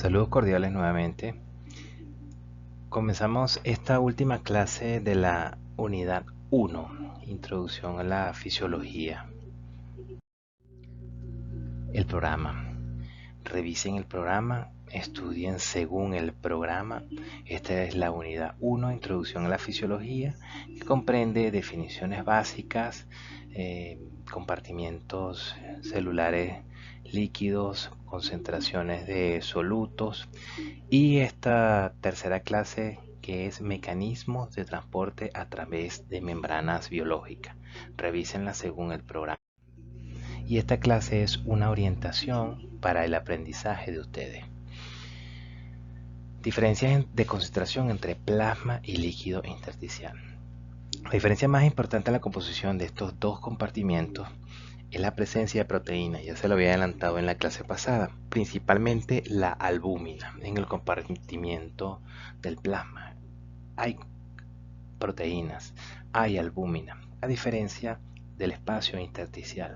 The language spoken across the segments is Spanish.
Saludos cordiales nuevamente. Comenzamos esta última clase de la unidad 1, Introducción a la Fisiología. El programa. Revisen el programa, estudien según el programa. Esta es la unidad 1, Introducción a la Fisiología, que comprende definiciones básicas, compartimientos celulares líquidos, concentraciones de solutos, y esta tercera clase que es mecanismos de transporte a través de membranas biológicas. Revísenla según el programa. Y esta clase es una orientación para el aprendizaje de ustedes. Diferencias de concentración entre plasma y líquido intersticial. La diferencia más importante en la composición de estos dos compartimientos es la presencia de proteínas. Ya se lo había adelantado en la clase pasada, principalmente la albúmina. En el compartimiento del plasma hay proteínas, hay albúmina, a diferencia del espacio intersticial.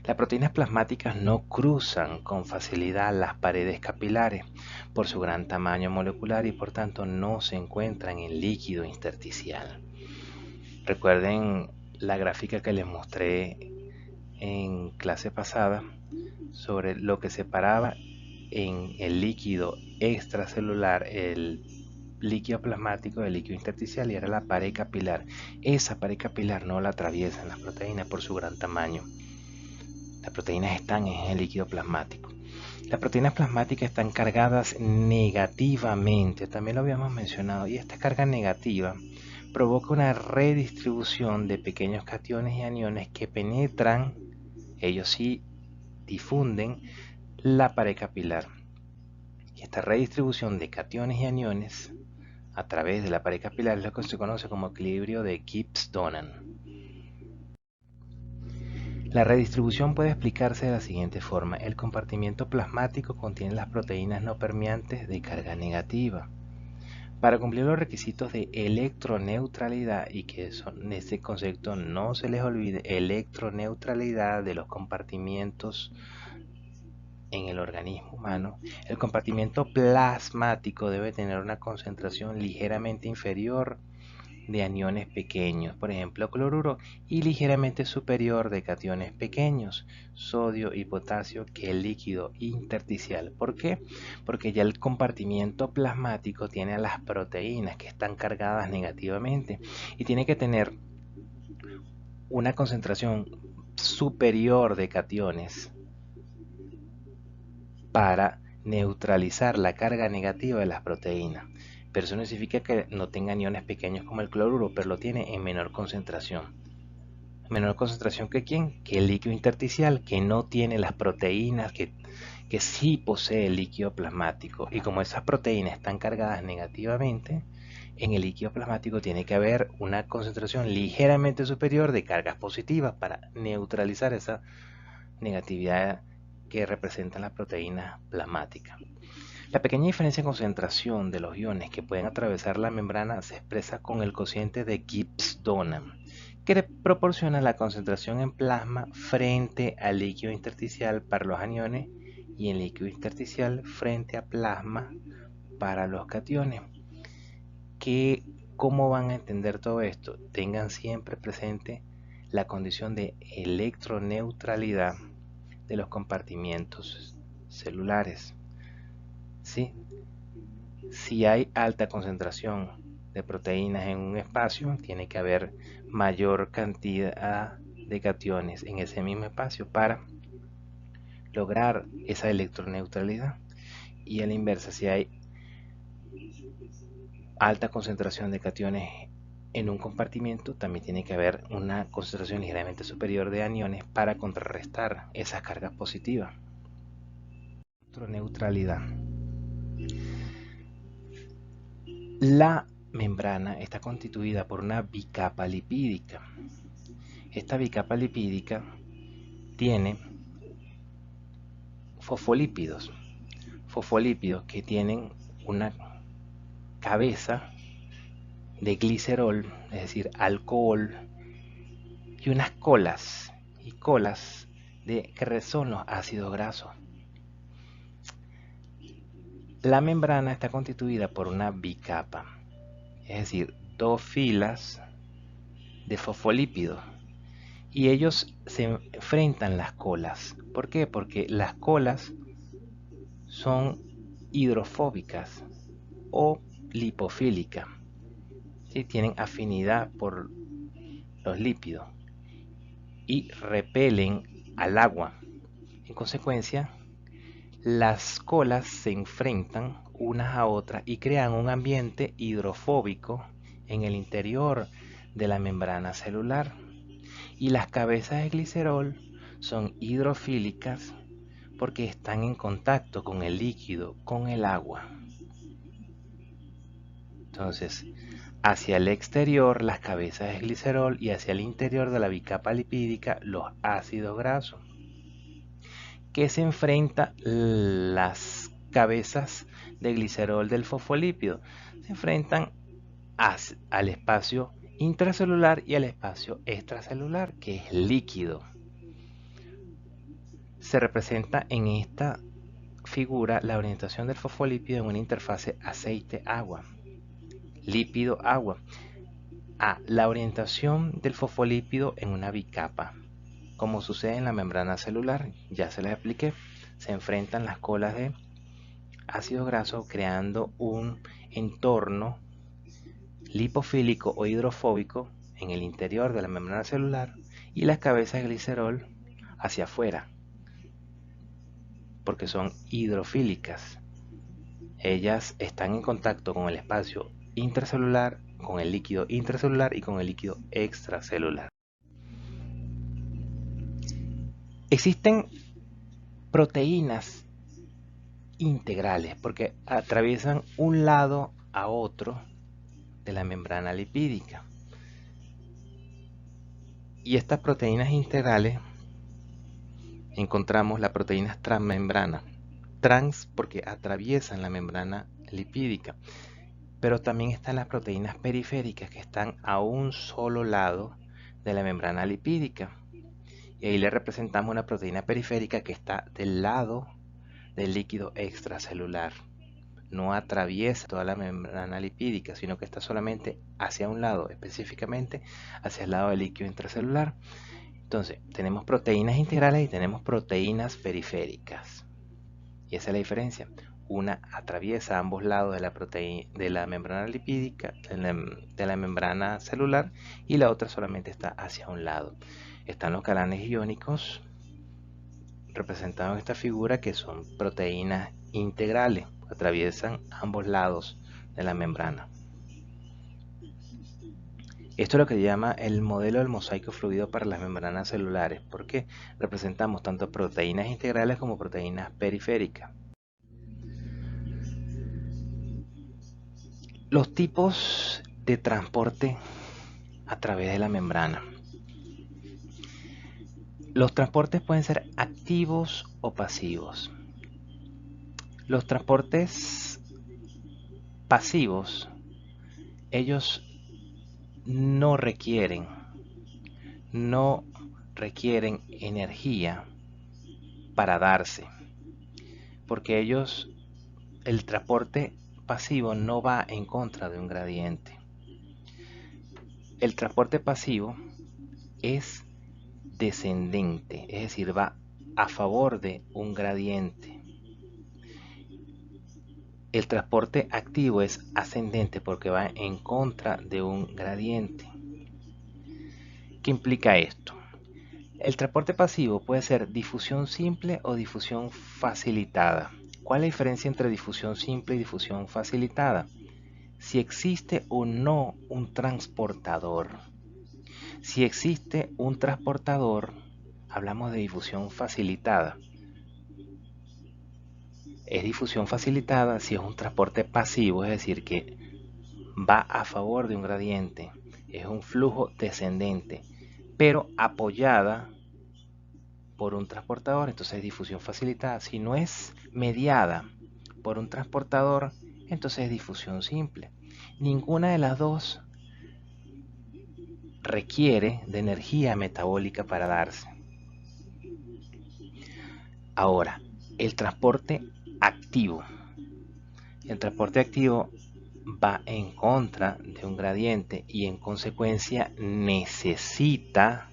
Las proteínas plasmáticas no cruzan con facilidad las paredes capilares por su gran tamaño molecular y por tanto no se encuentran en líquido intersticial. Recuerden la gráfica que les mostré en clase pasada sobre lo que separaba en el líquido extracelular el líquido plasmático del líquido intersticial, y era la pared capilar. Esa pared capilar no la atraviesan las proteínas por su gran tamaño. Las proteínas están en el líquido plasmático. Las proteínas plasmáticas están cargadas negativamente, también lo habíamos mencionado, y esta carga negativa provoca una redistribución de pequeños cationes y aniones que penetran, ellos sí difunden, la pared capilar. Y esta redistribución de cationes y aniones a través de la pared capilar es lo que se conoce como equilibrio de Gibbs-Donan. La redistribución puede explicarse de la siguiente forma. El compartimiento plasmático contiene las proteínas no permeantes de carga negativa. Para cumplir los requisitos de electroneutralidad, y que en este concepto no se les olvide, electroneutralidad de los compartimientos en el organismo humano, el compartimiento plasmático debe tener una concentración ligeramente inferior de aniones pequeños, por ejemplo cloruro, y ligeramente superior de cationes pequeños, sodio y potasio, que el líquido intersticial. ¿Por qué? Porque ya el compartimiento plasmático tiene a las proteínas que están cargadas negativamente y tiene que tener una concentración superior de cationes para neutralizar la carga negativa de las proteínas. Pero eso no significa que no tenga aniones pequeños como el cloruro, pero lo tiene en menor concentración. ¿Menor concentración que quién? Que el líquido intersticial, que no tiene las proteínas que sí posee el líquido plasmático. Y como esas proteínas están cargadas negativamente, en el líquido plasmático tiene que haber una concentración ligeramente superior de cargas positivas para neutralizar esa negatividad que representan las proteínas plasmáticas. La pequeña diferencia en concentración de los iones que pueden atravesar la membrana se expresa con el cociente de Gibbs-Donan, que proporciona la concentración en plasma frente al líquido intersticial para los aniones y en líquido intersticial frente a plasma para los cationes. ¿Cómo van a entender todo esto? Tengan siempre presente la condición de electroneutralidad de los compartimientos celulares. ¿Sí? Si hay alta concentración de proteínas en un espacio, tiene que haber mayor cantidad de cationes en ese mismo espacio para lograr esa electroneutralidad. Y a la inversa, si hay alta concentración de cationes en un compartimiento, también tiene que haber una concentración ligeramente superior de aniones para contrarrestar esas cargas positivas. Electroneutralidad. La membrana está constituida por una bicapa lipídica. Esta bicapa lipídica tiene fosfolípidos que tienen una cabeza de glicerol, es decir, alcohol, y unas colas que son los ácidos grasos. La membrana está constituida por una bicapa, es decir, dos filas de fosfolípidos, y ellos se enfrentan las colas. ¿Por qué? Porque las colas son hidrofóbicas o lipofílicas, ¿sí? Tienen afinidad por los lípidos y repelen al agua. En consecuencia, las colas se enfrentan unas a otras y crean un ambiente hidrofóbico en el interior de la membrana celular. Y las cabezas de glicerol son hidrofílicas porque están en contacto con el líquido, con el agua. Entonces, hacia el exterior las cabezas de glicerol y hacia el interior de la bicapa lipídica los ácidos grasos. ¿Qué se enfrenta las cabezas de glicerol del fosfolípido? Se enfrentan al espacio intracelular y al espacio extracelular, que es líquido. Se representa en esta figura la orientación del fosfolípido en una interfase aceite-agua, lípido-agua. La orientación del fosfolípido en una bicapa. Como sucede en la membrana celular, ya se les expliqué, se enfrentan las colas de ácido graso creando un entorno lipofílico o hidrofóbico en el interior de la membrana celular y las cabezas de glicerol hacia afuera, porque son hidrofílicas. Ellas están en contacto con el espacio intracelular, con el líquido intracelular y con el líquido extracelular. Existen proteínas integrales porque atraviesan un lado a otro de la membrana lipídica. Y estas proteínas integrales encontramos las proteínas transmembranas. Trans porque atraviesan la membrana lipídica. Pero también están las proteínas periféricas que están a un solo lado de la membrana lipídica. Y ahí le representamos una proteína periférica que está del lado del líquido extracelular. No atraviesa toda la membrana lipídica, sino que está solamente hacia un lado, específicamente hacia el lado del líquido intracelular. Entonces, tenemos proteínas integrales y tenemos proteínas periféricas. Y esa es la diferencia. Una atraviesa ambos lados de la membrana lipídica, de la membrana celular, y la otra solamente está hacia un lado. Están los calanes iónicos representados en esta figura, que son proteínas integrales, atraviesan ambos lados de la membrana. Esto es lo que se llama el modelo del mosaico fluido para las membranas celulares, porque representamos tanto proteínas integrales como proteínas periféricas. Los tipos de transporte a través de la membrana. Los transportes pueden ser activos o pasivos. Los transportes pasivos, ellos no requieren energía para darse, porque el transporte pasivo no va en contra de un gradiente. El transporte pasivo es descendente, es decir, va a favor de un gradiente. El transporte activo es ascendente porque va en contra de un gradiente. ¿Qué implica esto? El transporte pasivo puede ser difusión simple o difusión facilitada. ¿Cuál es la diferencia entre difusión simple y difusión facilitada? Si existe o no un transportador. Si existe un transportador, hablamos de difusión facilitada. Es difusión facilitada si es un transporte pasivo, es decir, que va a favor de un gradiente. Es un flujo descendente, pero apoyada por un transportador, entonces es difusión facilitada. Si no es mediada por un transportador, entonces es difusión simple. Ninguna de las dos requiere de energía metabólica para darse. Ahora, el transporte activo. El transporte activo va en contra de un gradiente y en consecuencia necesita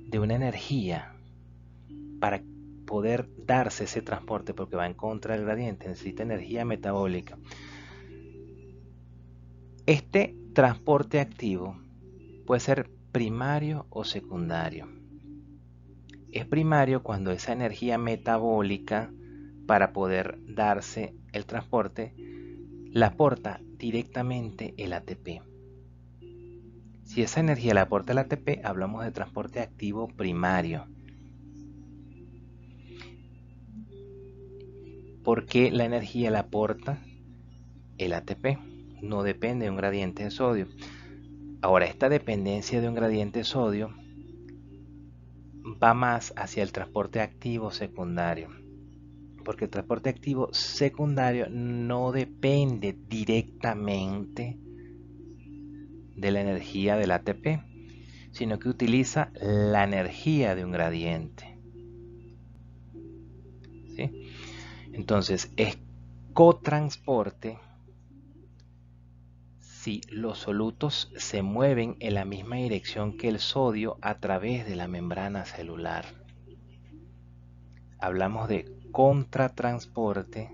de una energía para poder darse ese transporte, porque va en contra del gradiente, necesita energía metabólica. Este transporte activo puede ser primario o secundario. Es primario cuando esa energía metabólica para poder darse el transporte la aporta directamente el ATP. Si esa energía la aporta el ATP, hablamos de transporte activo primario. ¿Por qué la energía la aporta el ATP? No depende de un gradiente de sodio. Ahora, esta dependencia de un gradiente de sodio va más hacia el transporte activo secundario, porque el transporte activo secundario no depende directamente de la energía del ATP, sino que utiliza la energía de un gradiente. ¿Sí? Entonces, es cotransporte si los solutos se mueven en la misma dirección que el sodio a través de la membrana celular. Hablamos de contratransporte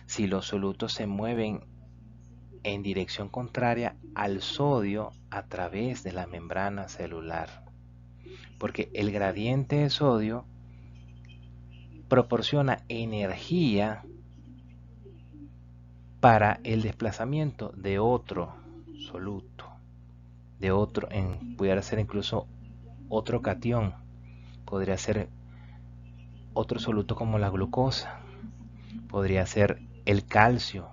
si los solutos se mueven en dirección contraria al sodio a través de la membrana celular. Porque el gradiente de sodio proporciona energía para el desplazamiento de otro soluto, pudiera ser incluso otro catión, podría ser otro soluto como la glucosa, podría ser el calcio.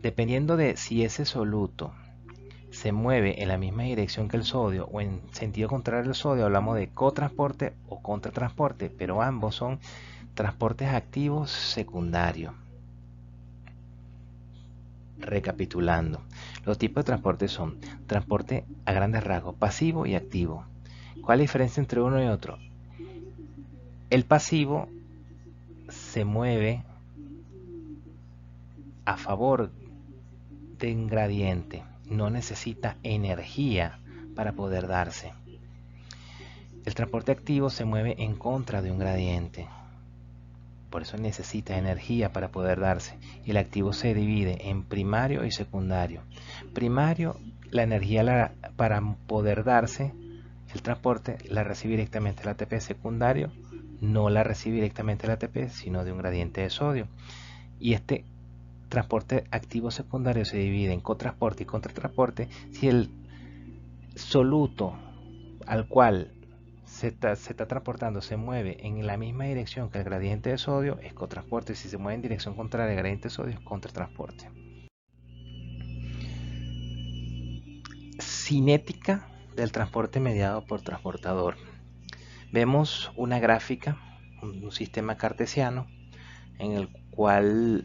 Dependiendo de si ese soluto se mueve en la misma dirección que el sodio o en sentido contrario al sodio, hablamos de cotransporte o contratransporte, pero ambos son transportes activos secundarios. Recapitulando, los tipos de transporte son transporte a grandes rasgos, pasivo y activo. ¿Cuál es la diferencia entre uno y otro? El pasivo se mueve a favor de un gradiente, no necesita energía para poder darse. El transporte activo se mueve en contra de un gradiente, por eso necesita energía para poder darse. Y el activo se divide en primario y secundario. Primario, la energía para poder darse el transporte la recibe directamente el ATP. Secundario, no la recibe directamente el ATP, sino de un gradiente de sodio. Y este transporte activo secundario se divide en cotransporte y contratransporte si el soluto al cual se está transportando se mueve en la misma dirección que el gradiente de sodio, es cotransporte. Si se mueve en dirección contraria al gradiente de sodio, es contratransporte. Cinética del transporte mediado por transportador. Vemos una gráfica, un sistema cartesiano, en el cual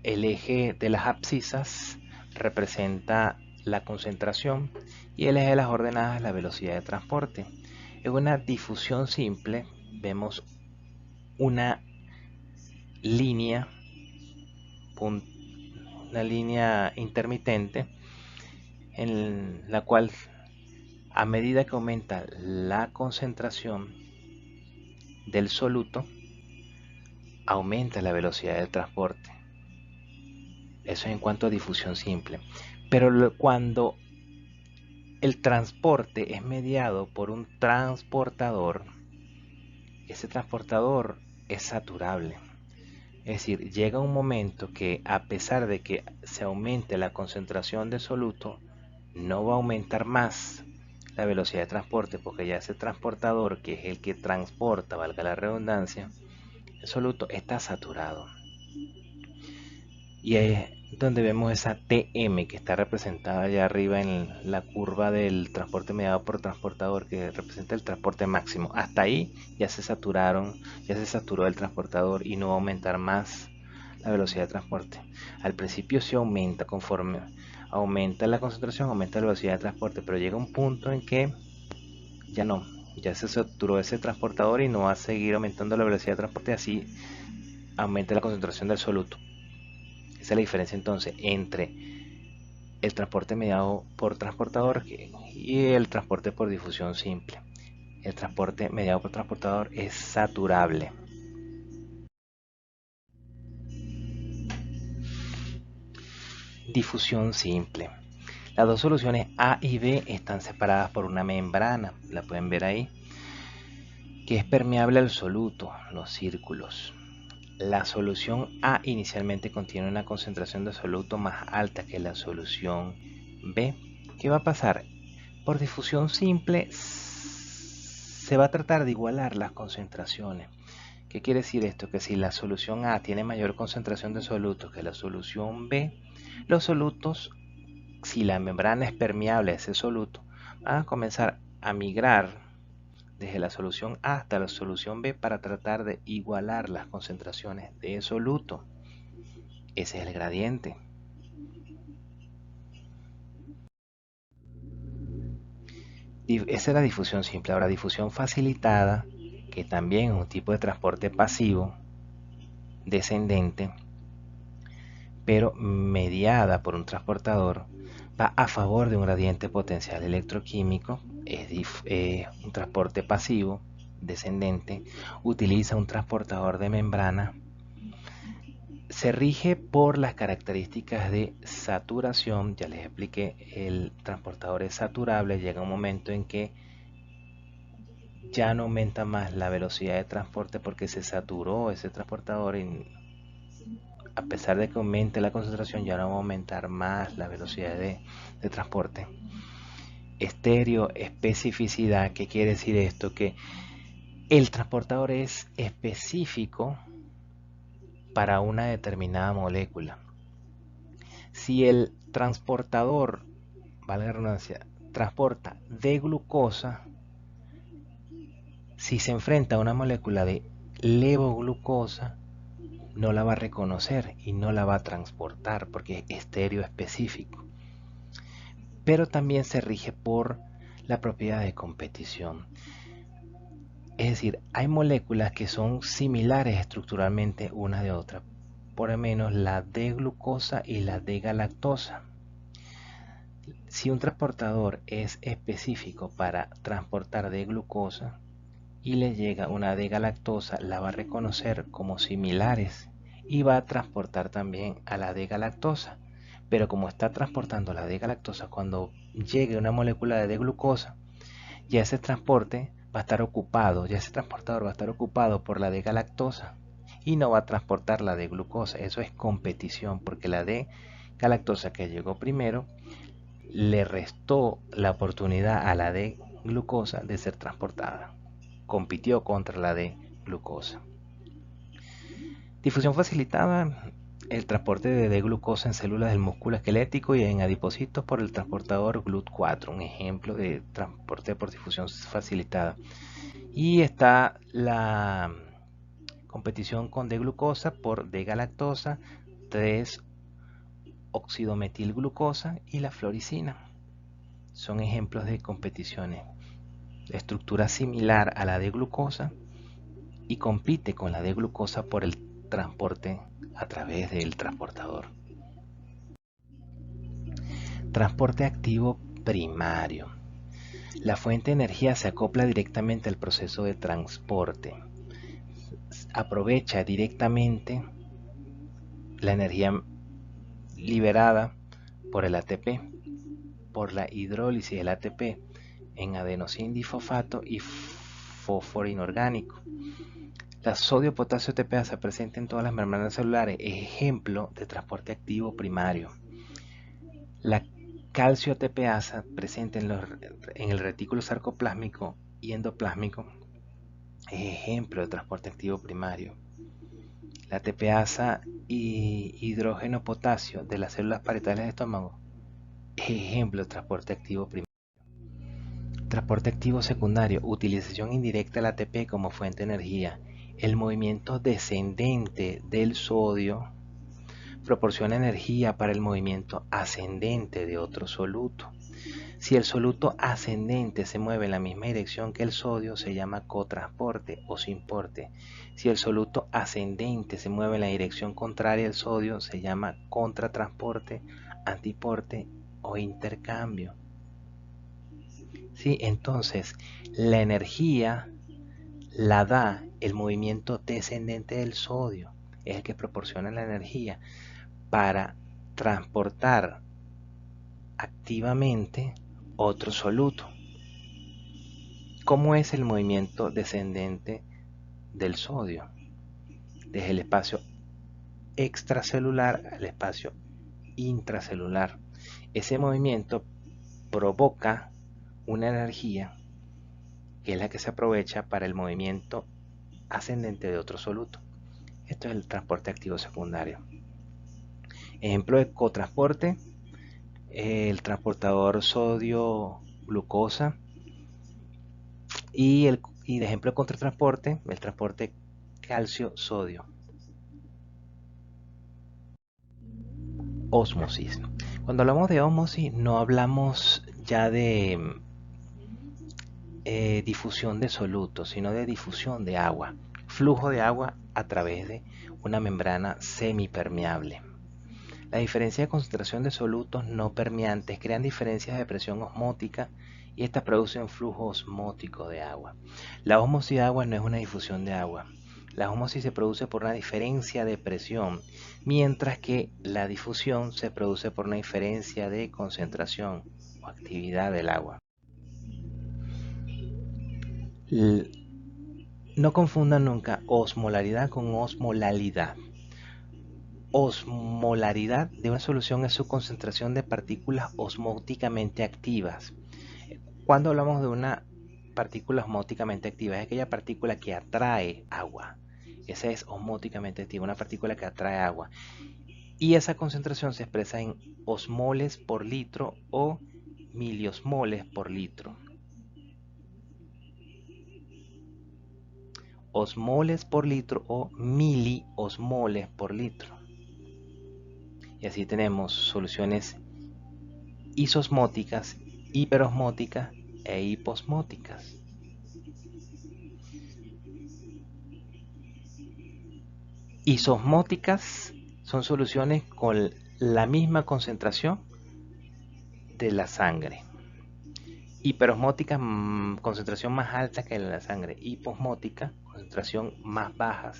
el eje de las abscisas representa la concentración y el eje de las ordenadas la velocidad de transporte. En una difusión simple vemos una línea intermitente en la cual a medida que aumenta la concentración del soluto aumenta la velocidad del transporte. Eso en cuanto a difusión simple. Pero cuando el transporte es mediado por un transportador, ese transportador es saturable. Es decir, llega un momento que a pesar de que se aumente la concentración de soluto, no va a aumentar más la velocidad de transporte, porque ya ese transportador, que es el que transporta, valga la redundancia, el soluto está saturado. Y es donde vemos esa TM que está representada allá arriba en la curva del transporte mediado por transportador, que representa el transporte máximo. Hasta ahí ya se saturó el transportador y no va a aumentar más la velocidad de transporte. Al principio sí aumenta, conforme aumenta la concentración, aumenta la velocidad de transporte, pero llega un punto en que ya se saturó ese transportador y no va a seguir aumentando la velocidad de transporte, así aumenta la concentración del soluto. Esa es la diferencia entonces entre el transporte mediado por transportador y el transporte por difusión simple. El transporte mediado por transportador es saturable. Difusión simple. Las dos soluciones A y B están separadas por una membrana, la pueden ver ahí, que es permeable al soluto, los círculos. La solución A inicialmente contiene una concentración de soluto más alta que la solución B. ¿Qué va a pasar? Por difusión simple se va a tratar de igualar las concentraciones. ¿Qué quiere decir esto? Que si la solución A tiene mayor concentración de solutos que la solución B, los solutos, si la membrana es permeable a ese soluto, van a comenzar a migrar desde la solución A hasta la solución B para tratar de igualar las concentraciones de soluto. Ese es el gradiente. Esa es la difusión simple. Ahora, difusión facilitada, que también es un tipo de transporte pasivo, descendente, pero mediada por un transportador, va a favor de un gradiente potencial electroquímico, es un transporte pasivo, descendente, utiliza un transportador de membrana, se rige por las características de saturación. Ya les expliqué, el transportador es saturable, llega un momento en que ya no aumenta más la velocidad de transporte porque se saturó ese transportador y a pesar de que aumente la concentración ya no va a aumentar más la velocidad de transporte. Estéreo especificidad, ¿qué quiere decir esto? Que el transportador es específico para una determinada molécula. Si el transportador, vale la redundancia, transporta de glucosa, si se enfrenta a una molécula de levoglucosa, no la va a reconocer y no la va a transportar porque es estéreo específico. Pero también se rige por la propiedad de competición. Es decir, hay moléculas que son similares estructuralmente una de otra, por lo menos la D-glucosa y la D-galactosa. Si un transportador es específico para transportar D-glucosa y le llega una D-galactosa, la va a reconocer como similares y va a transportar también a la D-galactosa. Pero como está transportando la D-galactosa, cuando llegue una molécula de D-glucosa, ya ese transporte va a estar ocupado, ya ese transportador va a estar ocupado por la D-galactosa y no va a transportar la D-glucosa. Eso es competición porque la D-galactosa que llegó primero le restó la oportunidad a la D-glucosa de ser transportada. Compitió contra la D-glucosa. Difusión facilitada, el transporte de D-glucosa en células del músculo esquelético y en adipocitos por el transportador GLUT4, un ejemplo de transporte por difusión facilitada. Y está la competición con D-glucosa por D-galactosa, 3-oxidometilglucosa y la fluoricina. Son ejemplos de competiciones. De estructura similar a la D-glucosa y compite con la D-glucosa por el transporte a través del transportador. Transporte activo primario. La fuente de energía se acopla directamente al proceso de transporte. Aprovecha directamente la energía liberada por el ATP, por la hidrólisis del ATP en adenosín difosfato y fósforo inorgánico. La sodio-potasio ATPasa presente en todas las membranas celulares es ejemplo de transporte activo primario. La calcio ATPasa presente en el retículo sarcoplásmico y endoplásmico es ejemplo de transporte activo primario. La ATPasa y hidrógeno potasio de las células parietales del estómago es ejemplo de transporte activo primario. Transporte activo secundario, utilización indirecta del ATP como fuente de energía. El movimiento descendente del sodio proporciona energía para el movimiento ascendente de otro soluto. Si el soluto ascendente se mueve en la misma dirección que el sodio, se llama cotransporte o sinporte. Si el soluto ascendente se mueve en la dirección contraria al sodio, se llama contratransporte, antiporte o intercambio. ¿Sí? Entonces, la energía la da el movimiento descendente del sodio, es el que proporciona la energía para transportar activamente otro soluto. ¿Cómo es el movimiento descendente del sodio? Desde el espacio extracelular al espacio intracelular. Ese movimiento provoca una energía que es la que se aprovecha para el movimiento ascendente de otro soluto. Esto es el transporte activo secundario. Ejemplo de cotransporte, el transportador sodio-glucosa, y de ejemplo de contratransporte, el transporte calcio-sodio. Ósmosis. Cuando hablamos de ósmosis no hablamos ya de difusión de solutos, sino de difusión de agua, flujo de agua a través de una membrana semipermeable. La diferencia de concentración de solutos no permeantes crean diferencias de presión osmótica y estas producen flujo osmótico de agua. La ósmosis de agua no es una difusión de agua. La ósmosis se produce por una diferencia de presión, mientras que la difusión se produce por una diferencia de concentración o actividad del agua. No confundan nunca osmolaridad con osmolalidad. Osmolaridad de una solución es su concentración de partículas osmóticamente activas. Cuando hablamos de una partícula osmóticamente activa, es aquella partícula que atrae agua. Esa es osmóticamente activa, una partícula que atrae agua. Y esa concentración se expresa en osmoles por litro o miliosmoles por litro. Osmoles por litro o miliosmoles por litro. Y así tenemos soluciones isosmóticas, hiperosmóticas e hiposmóticas. Isosmóticas son soluciones con la misma concentración de la sangre. Hiperosmóticas, concentración más alta que la de la sangre. Hiposmótica, concentración más baja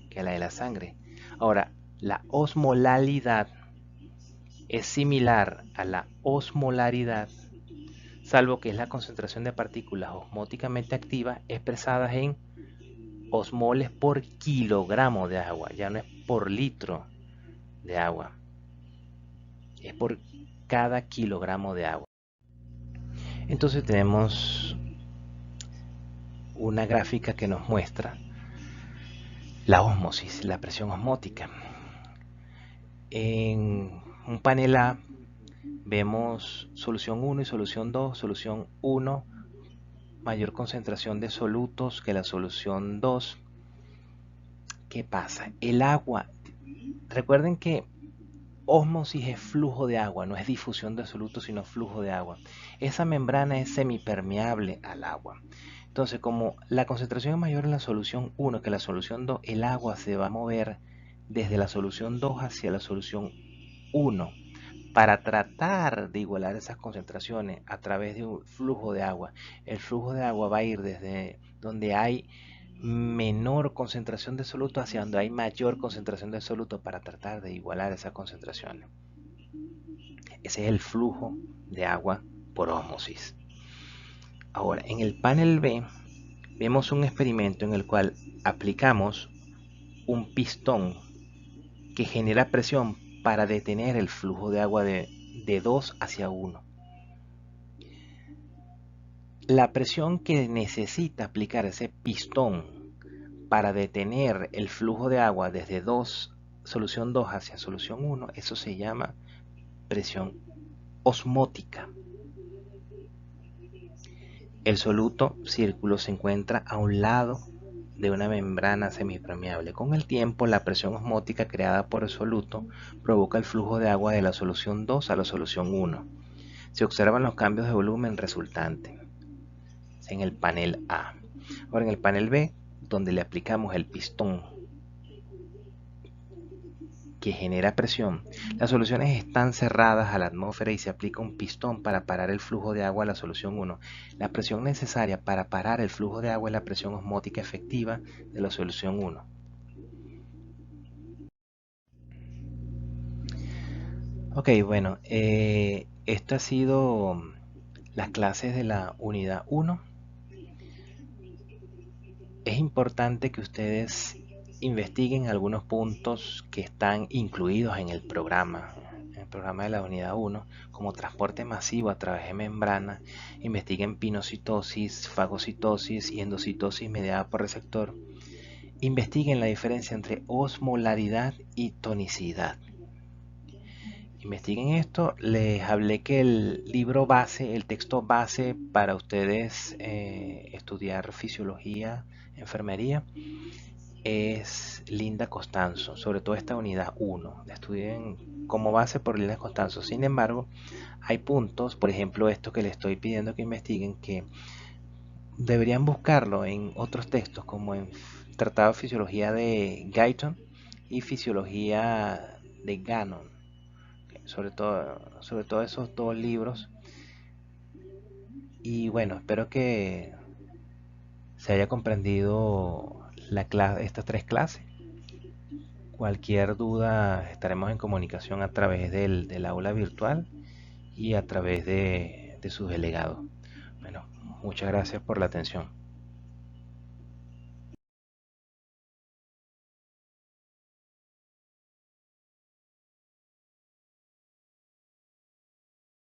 que la de la sangre. Ahora, la osmolalidad es similar a la osmolaridad, salvo que es la concentración de partículas osmóticamente activas expresadas en osmoles por kilogramo de agua. Ya no es por litro de agua, es por cada kilogramo de agua. Entonces tenemos una gráfica que nos muestra la ósmosis, la presión osmótica. En un panel A vemos solución 1 y solución 2. Solución 1, mayor concentración de solutos que la solución 2. ¿Qué pasa? El agua, recuerden que ósmosis es flujo de agua, no es difusión de solutos, sino flujo de agua. Esa membrana es semipermeable al agua. Entonces, como la concentración es mayor en la solución 1 que la solución 2, el agua se va a mover desde la solución 2 hacia la solución 1 para tratar de igualar esas concentraciones a través de un flujo de agua. El flujo de agua va a ir desde donde hay menor concentración de soluto hacia donde hay mayor concentración de soluto para tratar de igualar esas concentraciones. Ese es el flujo de agua por ósmosis. Ahora, en el panel B vemos un experimento en el cual aplicamos un pistón que genera presión para detener el flujo de agua de 2 hacia 1. La presión que necesita aplicar ese pistón para detener el flujo de agua desde solución 2 hacia solución 1, eso se llama presión osmótica. El soluto círculo se encuentra a un lado de una membrana semipermeable. Con el tiempo, la presión osmótica creada por el soluto provoca el flujo de agua de la solución 2 a la solución 1. Se observan los cambios de volumen resultantes en el panel A. Ahora en el panel B, donde le aplicamos el pistón que genera presión, las soluciones están cerradas a la atmósfera y se aplica un pistón para parar el flujo de agua a la solución 1. La presión necesaria para parar el flujo de agua es la presión osmótica efectiva de la solución 1. Ok, bueno, esto ha sido las clases de la unidad 1. Es importante que ustedes investiguen algunos puntos que están incluidos en el programa de la unidad 1, como transporte masivo a través de membrana. Investiguen pinocitosis, fagocitosis y endocitosis mediada por receptor. Investiguen la diferencia entre osmolaridad y tonicidad. Investiguen esto. Les hablé que el libro base, el texto base para ustedes estudiar fisiología, enfermería, es Linda Costanzo, sobre todo esta unidad 1. La estudien como base por Linda Costanzo. Sin embargo, hay puntos, por ejemplo, esto que les estoy pidiendo que investiguen, que deberían buscarlo en otros textos, como en Tratado de Fisiología de Guyton y Fisiología de Gannon. Sobre todo esos dos libros. Y bueno, espero que se haya comprendido estas tres clases. Cualquier duda estaremos en comunicación a través del aula virtual y a través de sus delegados. Bueno, muchas gracias por la atención.